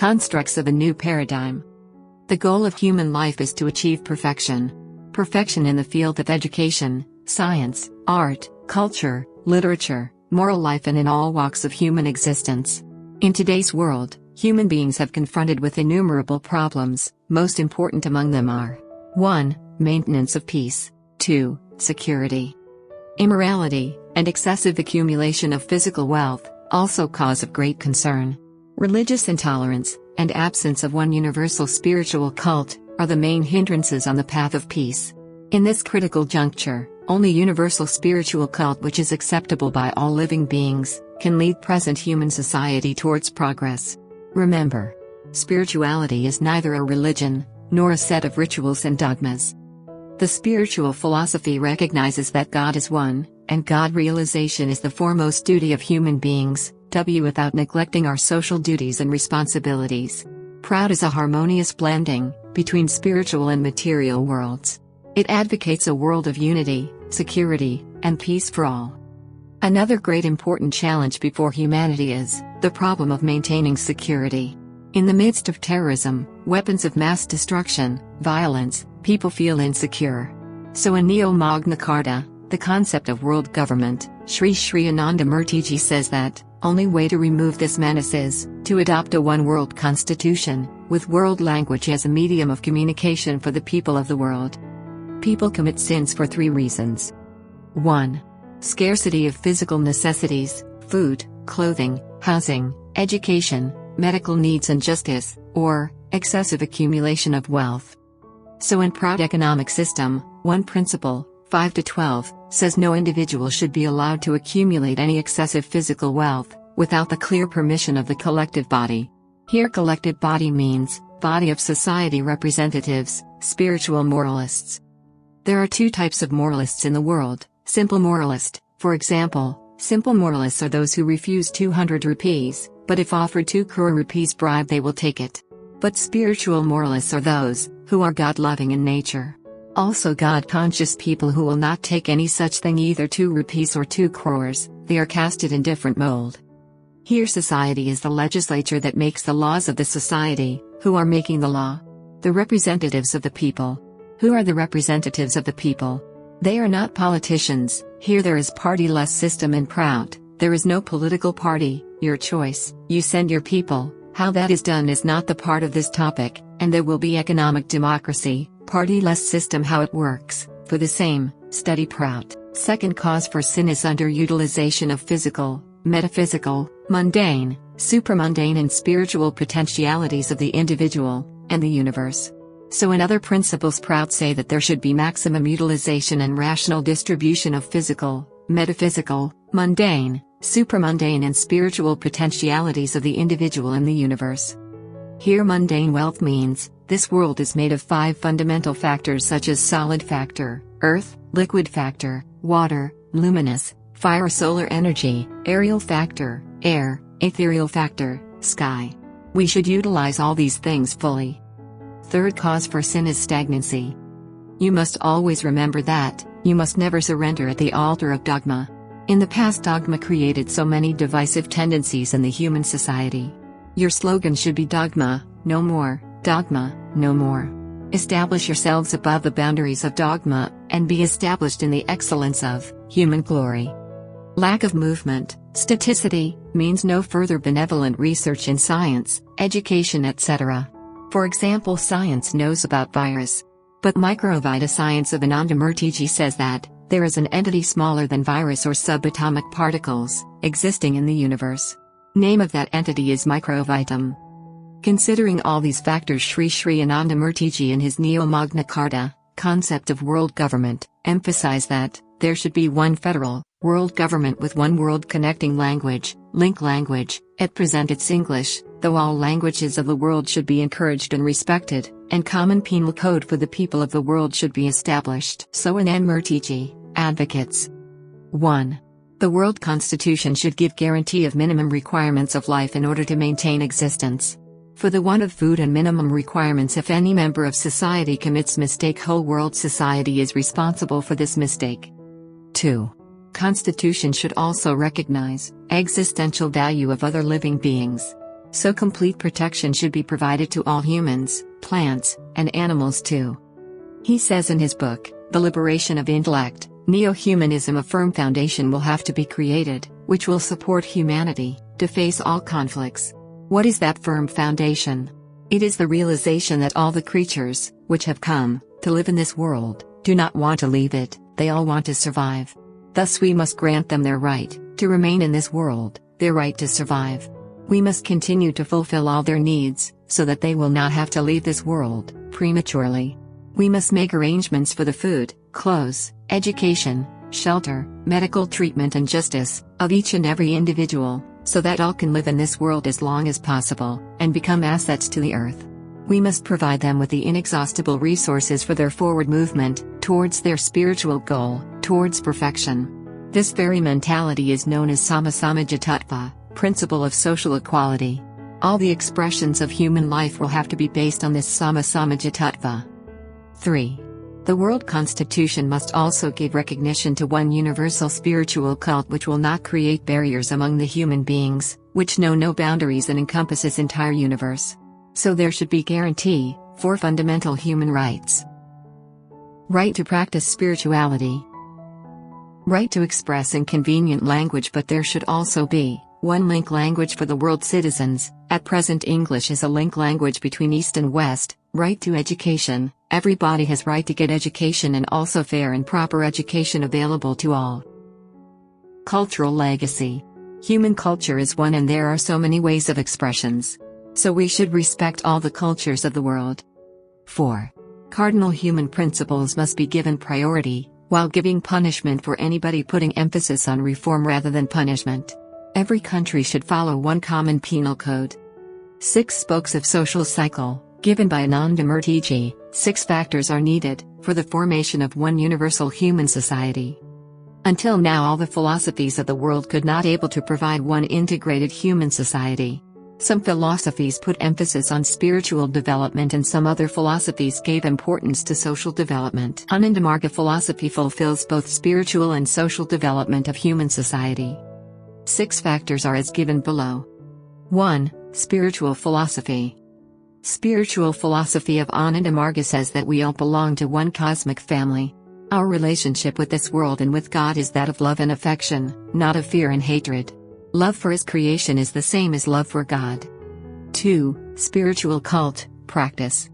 Constructs of a new paradigm. The goal of human life is to achieve perfection. Perfection in the field of education, science, art, culture, literature, moral life, and in all walks of human existence. In today's world, human beings have confronted with innumerable problems. Most important among them are 1. Maintenance of peace. 2. Security. Immorality, and excessive accumulation of physical wealth, also cause of great concern. Religious intolerance, and absence of one universal spiritual cult, are the main hindrances on the path of peace. In this critical juncture, only universal spiritual cult which is acceptable by all living beings, can lead present human society towards progress. Remember, spirituality is neither a religion, nor a set of rituals and dogmas. The spiritual philosophy recognizes that God is one, and God realization is the foremost duty of human beings, without neglecting our social duties and responsibilities. Prout is a harmonious blending between spiritual and material worlds. It advocates a world of unity, security, and peace for all. Another great important challenge before humanity is the problem of maintaining security. In the midst of terrorism, weapons of mass destruction, violence, people feel insecure. So in Neo-Magna Carta, the concept of world government, Sri Sri Anandamurtiji says that only way to remove this menace is to adopt a one-world constitution, with world language as a medium of communication for the people of the world. People commit sins for 3 reasons. 1. Scarcity of physical necessities, food, clothing, housing, education, medical needs and justice, or excessive accumulation of wealth. So in Prout economic system, one principle, 5-12, says no individual should be allowed to accumulate any excessive physical wealth, without the clear permission of the collective body. Here collective body means, body of society representatives, spiritual moralists. There are 2 types of moralists in the world. Simple moralist, for example, simple moralists are those who refuse 200 rupees, but if offered 2 crore rupees bribe they will take it. But spiritual moralists are those who are God-loving in nature. Also God-conscious people who will not take any such thing, either 2 rupees or 2 crores, they are casted in different mold. Here society is the legislature that makes the laws of the society. Who are making the law? The representatives of the people. Who are the representatives of the people? They are not politicians. Here there is party-less system in Prout. There is no political party, your choice, you send your people. How that is done is not the part of this topic, and there will be economic democracy, party-less system. How it works, for the same, study Prout. Second cause for sin is underutilization of physical, metaphysical, mundane, supramundane and spiritual potentialities of the individual, and the universe. So in other principles Prout say that there should be maximum utilization and rational distribution of physical, metaphysical, mundane, supramundane and spiritual potentialities of the individual and the universe. Here mundane wealth means, this world is made of 5 fundamental factors such as solid factor, earth, liquid factor, water, luminous, fire solar energy, aerial factor, air, ethereal factor, sky. We should utilize all these things fully. Third cause for sin is stagnancy. You must always remember that, you must never surrender at the altar of dogma. In the past dogma created so many divisive tendencies in the human society. Your slogan should be dogma, no more, dogma, no more. Establish yourselves above the boundaries of dogma, and be established in the excellence of human glory. Lack of movement, staticity, means no further benevolent research in science, education etc. For example, science knows about virus. But microvita science of Anandamurtiji says that there is an entity smaller than virus or subatomic particles, existing in the universe. Name of that entity is microvitum. Considering all these factors, Sri Sri Anandamurtiji in his Neo-Magna Carta, concept of world government, emphasize that there should be one federal, world government with one world connecting language, link language. At present it's English, though all languages of the world should be encouraged and respected, and common penal code for the people of the world should be established. So Anandamurtiji advocates 1. The world constitution should give guarantee of minimum requirements of life in order to maintain existence. For the want of food and minimum requirements, if any member of society commits mistake, whole world society is responsible for this mistake. 2. Constitution should also recognize existential value of other living beings. So complete protection should be provided to all humans, plants, and animals too. He says in his book, The Liberation of Intellect, Neo-Humanism, a firm foundation will have to be created, which will support humanity to face all conflicts. What is that firm foundation? It is the realization that all the creatures, which have come to live in this world, do not want to leave it, they all want to survive. Thus we must grant them their right to remain in this world, their right to survive. We must continue to fulfill all their needs, so that they will not have to leave this world prematurely. We must make arrangements for the food, clothes, education, shelter, medical treatment and justice of each and every individual, so that all can live in this world as long as possible, and become assets to the earth. We must provide them with the inexhaustible resources for their forward movement, towards their spiritual goal, towards perfection. This very mentality is known as sama-samajatattva, principle of social equality. All the expressions of human life will have to be based on this sama-samajatattva. 3. The world constitution must also give recognition to one universal spiritual cult which will not create barriers among the human beings, which know no boundaries and encompasses entire universe. So there should be guarantee for fundamental human rights. Right to practice spirituality. Right to express in convenient language, but there should also be one link language for the world citizens. At present English is a link language between East and West. Right to education. Everybody has right to get education, and also fair and proper education available to all. Cultural legacy. Human culture is one, and there are so many ways of expressions. So we should respect all the cultures of the world. 4. Cardinal human principles must be given priority, while giving punishment for anybody putting emphasis on reform rather than punishment. Every country should follow one common penal code. 6 spokes of social cycle, given by Anandamurtiji. 6 factors are needed for the formation of one universal human society. Until now all the philosophies of the world could not able to provide one integrated human society. Some philosophies put emphasis on spiritual development, and some other philosophies gave importance to social development. Anandamarga philosophy fulfills both spiritual and social development of human society. 6 factors are as given below. 1. Spiritual philosophy. Spiritual philosophy of Anandamarga says that we all belong to one cosmic family. Our relationship with this world and with God is that of love and affection, not of fear and hatred. Love for His creation is the same as love for God. 2. Spiritual cult, practice.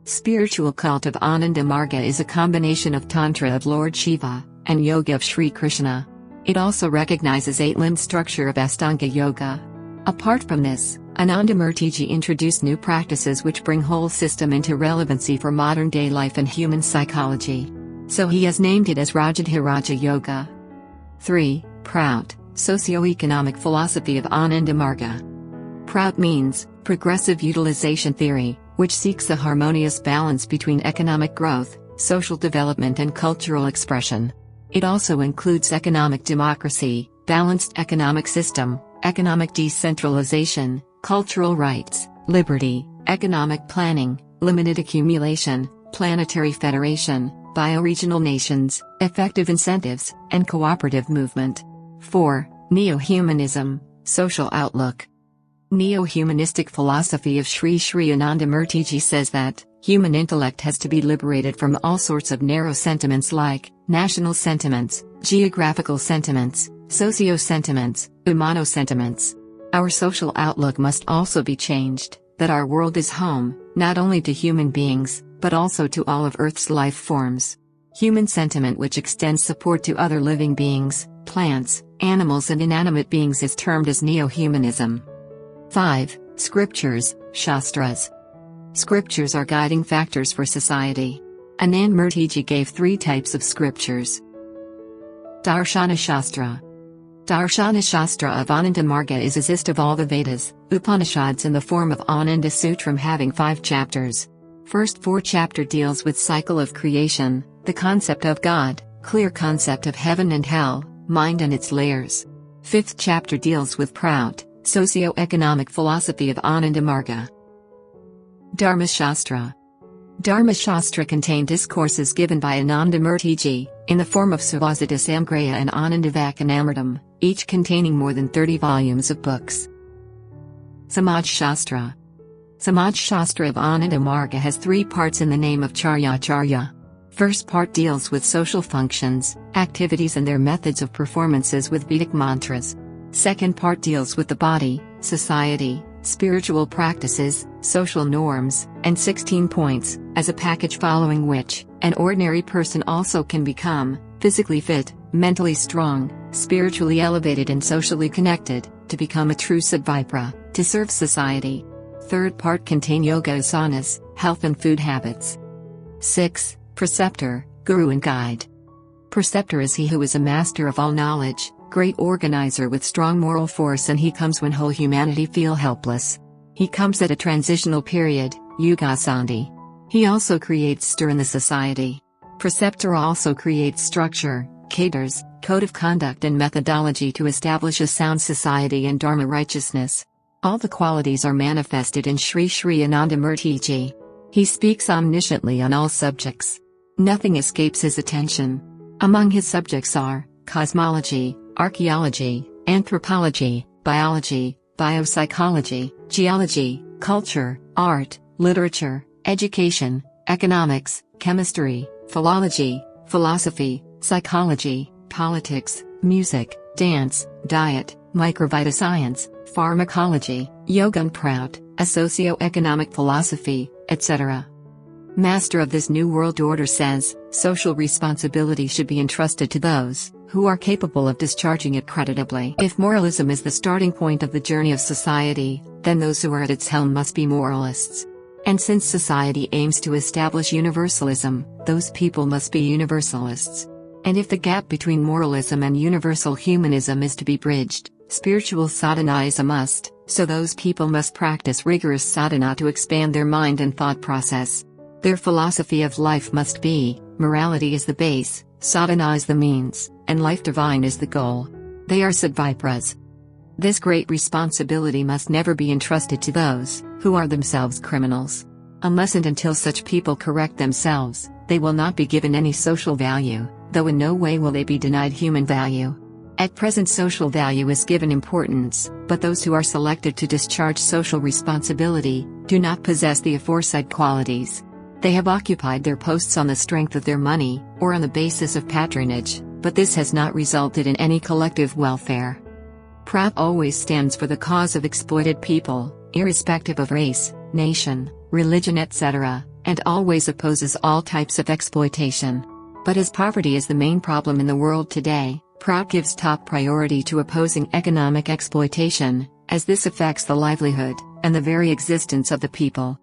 Spiritual cult of Anandamarga is a combination of Tantra of Lord Shiva, and Yoga of Sri Krishna. It also recognizes 8-limb structure of Astanga Yoga. Apart from this, Anandamurtiji introduced new practices which bring whole system into relevancy for modern-day life and human psychology. So he has named it as Rajadhiraja Yoga. 3. Prout, socio-economic philosophy of Anandamarga. Prout means progressive utilization theory, which seeks a harmonious balance between economic growth, social development and cultural expression. It also includes economic democracy, balanced economic system, economic decentralization, cultural rights, liberty, economic planning, limited accumulation, planetary federation, bioregional nations, effective incentives, and cooperative movement. 4. Neo-Humanism, social outlook. Neo-humanistic philosophy of Sri Anandamurtiji says that human intellect has to be liberated from all sorts of narrow sentiments like national sentiments, geographical sentiments, socio-sentiments, humano-sentiments. Our social outlook must also be changed, that our world is home, not only to human beings, but also to all of Earth's life forms. Human sentiment which extends support to other living beings, plants, animals and inanimate beings is termed as Neo-Humanism. 5. Scriptures, Shastras. Scriptures are guiding factors for society. Anandamurtiji gave 3 types of scriptures. Darshana Shastra. Darshana Shastra of Anandamarga is assist of all the Vedas, Upanishads in the form of Ananda Sutram having 5 chapters. First 4 chapter deals with cycle of creation, the concept of God, clear concept of heaven and hell, mind and its layers. 5th chapter deals with Prout, socio-economic philosophy of Anandamarga. Dharma Shastra. Dharma Shastra contained discourses given by Anandamurtiji, in the form of Savasita Samgraya and Anandavakanamritam, each containing more than 30 volumes of books. Samaj Shastra. Samaj Shastra of Ananda Marga has 3 parts in the name of Charya. First part deals with social functions, activities and their methods of performances with Vedic mantras. Second part deals with the body, society, spiritual practices, social norms, and 16 points, as a package following which, an ordinary person also can become physically fit, mentally strong, spiritually elevated and socially connected, to become a true Sadvipra, to serve society. Third part contain yoga asanas, health and food habits. 6. Preceptor, Guru and Guide. Preceptor is he who is a master of all knowledge, great organizer with strong moral force, and he comes when whole humanity feel helpless. He comes at a transitional period, Yuga Sandhi. He also creates stir in the society. Preceptor also creates structure, cadres, code of conduct and methodology to establish a sound society and dharma righteousness. All the qualities are manifested in Sri Sri Anandamurti Ji. He speaks omnisciently on all subjects. Nothing escapes his attention. Among his subjects are cosmology, archaeology, anthropology, biology, biopsychology, geology, culture, art, literature, education, economics, chemistry, philology, philosophy, psychology, politics, music, dance, diet, microvita science, pharmacology, yoga and Prout, a socio-economic philosophy, etc. Master of this new world order says, social responsibility should be entrusted to those who are capable of discharging it creditably. If moralism is the starting point of the journey of society, then those who are at its helm must be moralists. And since society aims to establish universalism, those people must be universalists. And if the gap between moralism and universal humanism is to be bridged, spiritual sadhana is a must, so those people must practice rigorous sadhana to expand their mind and thought process. Their philosophy of life must be, morality is the base, sadhana is the means, and life divine is the goal. They are Sadvipras. This great responsibility must never be entrusted to those who are themselves criminals. Unless and until such people correct themselves, they will not be given any social value, though in no way will they be denied human value. At present social value is given importance, but those who are selected to discharge social responsibility do not possess the aforesaid qualities. They have occupied their posts on the strength of their money, or on the basis of patronage, but this has not resulted in any collective welfare. Prout always stands for the cause of exploited people, irrespective of race, nation, religion etc., and always opposes all types of exploitation. But as poverty is the main problem in the world today, Prout gives top priority to opposing economic exploitation, as this affects the livelihood and the very existence of the people.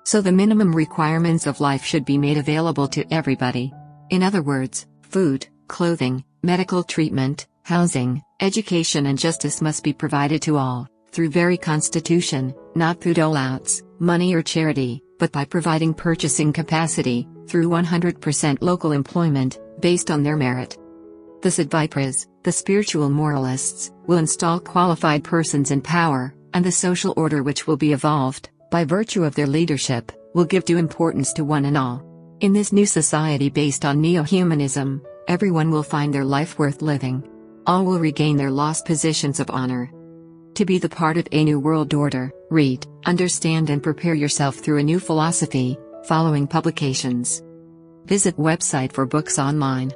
So the minimum requirements of life should be made available to everybody. In other words, food, clothing, medical treatment, housing, education and justice must be provided to all, through very constitution, not through dole-outs, money or charity, but by providing purchasing capacity, through 100% local employment, based on their merit. The Sadvipras, the spiritual moralists, will install qualified persons in power, and the social order which will be evolved, by virtue of their leadership, will give due importance to one and all. In this new society based on Neo-Humanism, everyone will find their life worth living. All will regain their lost positions of honor. To be the part of a new world order, read, understand and prepare yourself through a new philosophy, following publications. Visit website for books online.